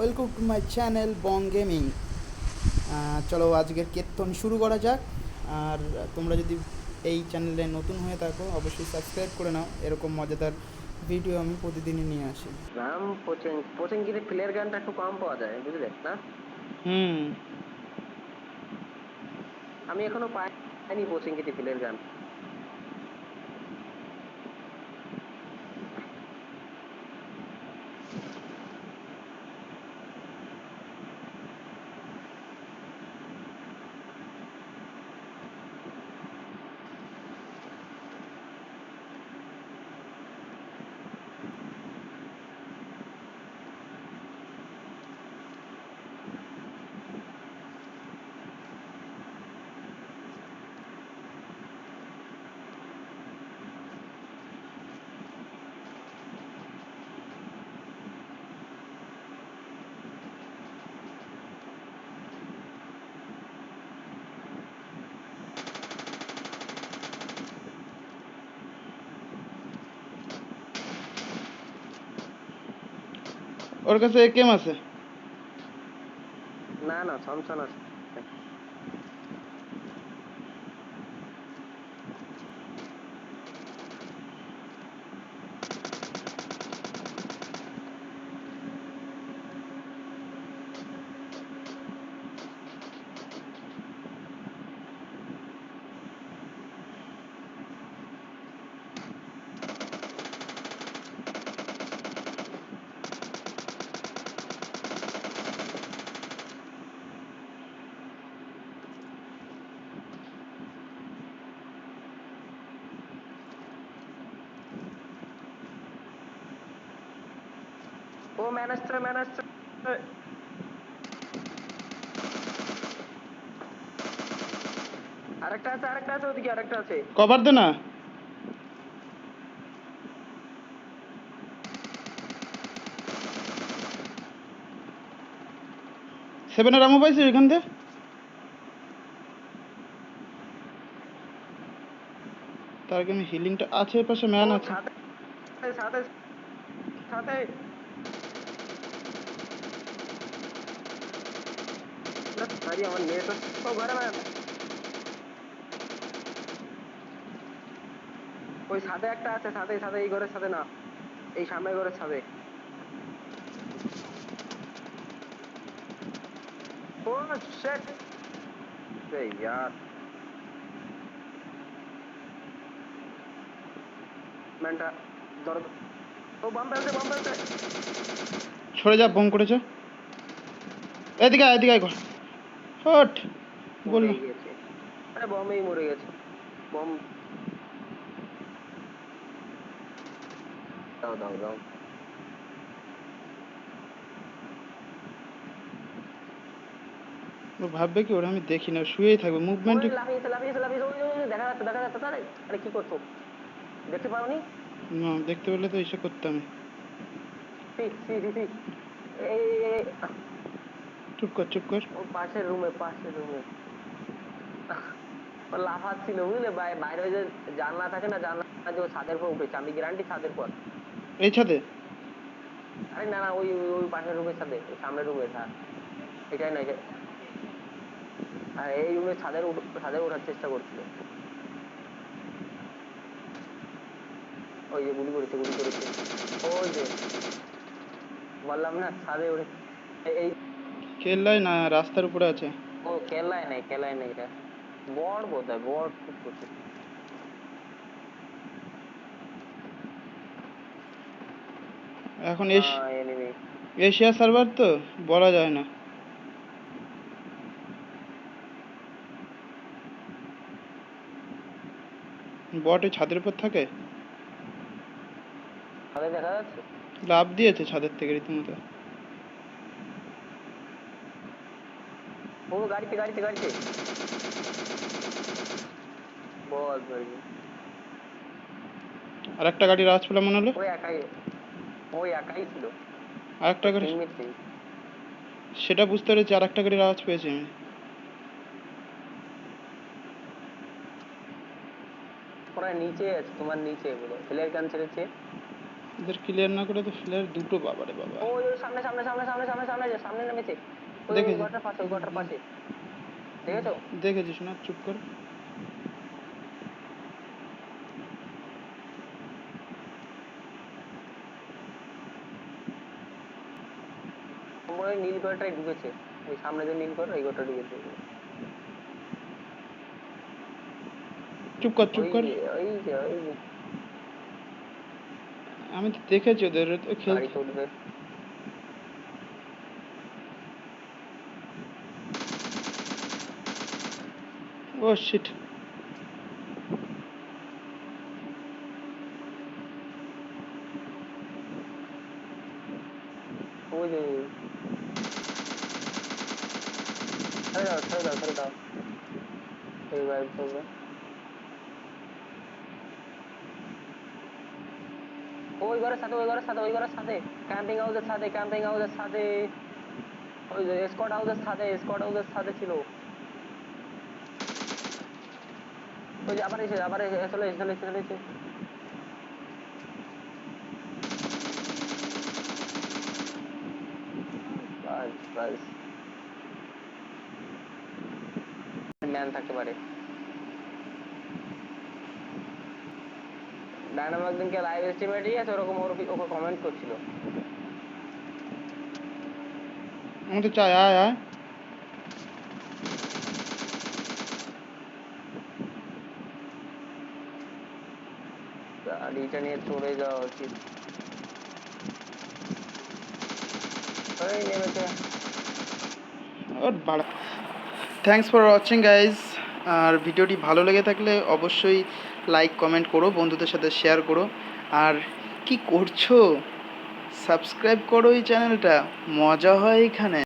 Welcome to my channel Bong gaming. চলো আজকের কীর্তন শুরু করা যাক। আর তোমরা যদি এই চ্যানেলে নতুন হয়ে থাকো অবশ্যই সাবস্ক্রাইব করে নাও, এরকম মজাদার ভিডিও আমি প্রতিদিনই নিয়ে আসি। রাম পোচেঙ্কিতে প্লেয়ার গানটা একটু কম পাওয়া যায়, বুঝলে না? আমি এখনো পাইনি পোচেঙ্কিতে প্লেয়ার গান। ওর কাছে একেম আছে? না না, থমসন আছে। ও ম্যানেজার আরেকটা আছে ওদিকে, আরেকটা আছে। কভার দে না। সেভেনের আমও পাইছিস এখান থেকে? তার আগে আমি হিলিংটা আছে, পাশে ম্যান ও আছে। সাথে সাথে সাথে সরি, আমার নেট ও ঘরে ম্যান। ওই সাথে একটা আছে, সাথে সাথে এই ঘরের সাথে না, এই সামনের ঘরের সাথে। ও শিট রে यार, ম্যানটা দরদ। ও বাম পেলতে সরে যা, বোম করেছে। এদিকে আয়, এদিকে আয়, ঘর হট মরে বললাম। গেছে। আরে বমেই মরে গেছে। বম দাও দাও দাও। ও ভাববে কি ওরা আমি দেখি না, শুয়েই থাকবে, মুভমেন্ট। ওই লাফিয়েছে, ওই দেখা যাচ্ছে তারে। আরে কি করছো, দেখতে পাওনি? না, দেখতে পেলে তো এসে করতাম। সি সি সি সি এই চুপ কর, চুপ কর। ও পাশের রুমে ও লাফাচ্ছিল, বুঝলে? বাইরে ওই যে জানলা থাকে না, জানলা যে ও ছাদের পর উঠেছে, আমি গ্যারান্টি ছাদের পর। এই ছাদে? আরে না না, ওই ওই ওই পাশের রুমের ছাদে, ওই সামনের রুমের। হ্যাঁ, এটাই না আর এই রুমের ছাদে ওঠার চেষ্টা করছিল। ওই যে গুলি করেছে ওই যে বললাম না, ছাদে উঠে। এই কেল্লায় না, রাস্তার উপরে আছে। ও খেলায় নেই রে। বড় বোধহয়, বড় শুট করছে। এখন এনিমি। এশিয়া সার্ভার তো বলা যায় না। বট এই ছাদের উপর থাকে। ছাদে দেখা যাচ্ছে। লাফ দিয়েছে ছাদের থেকে রীতিমতো। ও গাড়িতে বল ভাই। আর একটা গাড়ির আওয়াজ পেলাম মনে হলো। ওই একাই ছিল। আর একটা ওর গাড়ি, টিমমেট নেই। সেটা বুঝতে পেরেছি, আর একটা গাড়ির আওয়াজ পেয়েছি আমি। ওরা নিচে আছে, তোমার নিচে বলো, প্লেয়ার গান ছেড়েছে। এদের ক্লিয়ার না করে তো ফ্লেয়ার দুটো, বাবারে বাবা। ওই ওই সামনে সামনে সামনে সামনে সামনে সামনে সামনে নেমেছে, ওই ওই দেখেছি। ঘরটার পাশে, ওই ঘরটার পাশে, দেখেছো? দেখেছিস না, চুপ কর। ওই নীল ঘরটাই ঢুকেছে, ওই সামনে যে নীল ঘর ওই ঘরটা ঢুকেছে। চুপ কর, চুপ ওই কর। যে ওই যে ওই যে আমি তো দেখেছি ওদের তো খেলতে। গাড়িতে উঠবে। ও শিট। ওই যে ছেড়ে দাও ছেড়ে দাও ছেড়ে দাও, এই ভাই করবে। ওই ঘরের সাথে ওই ঘরের সাথে ওই ঘরের সাথে ক্যাম্পিং হাউসের সাথে, ক্যাম্পিং হাউসের সাথে, ওই যে স্কোয়াড হাউসের সাথে, স্কোয়াড হাউসের সাথে ছিল। ওই যে আবার চলে এসে চলে এসে চলে এসে। বাস বাস ম্যান থাকতে পারে। ডায়নামো একদিনকে লাইভ স্ট্রিমে ঠিক আছে ওরকম ওকে কমেন্ট করছিল। আমাদের চাই, আয় আয়। গাড়িটা নিয়ে চলে যাওয়া উচিত। ওই নেমেছে। ওর বাড়া। Thanks for watching guys. আর ভিডিওটি ভালো লেগে থাকলে অবশ্যই লাইক কমেন্ট করো, বন্ধুদের সাথে শেয়ার করো। আর কি করছো, সাবস্ক্রাইব করো এই চ্যানেলটা, মজা হয় এখানে।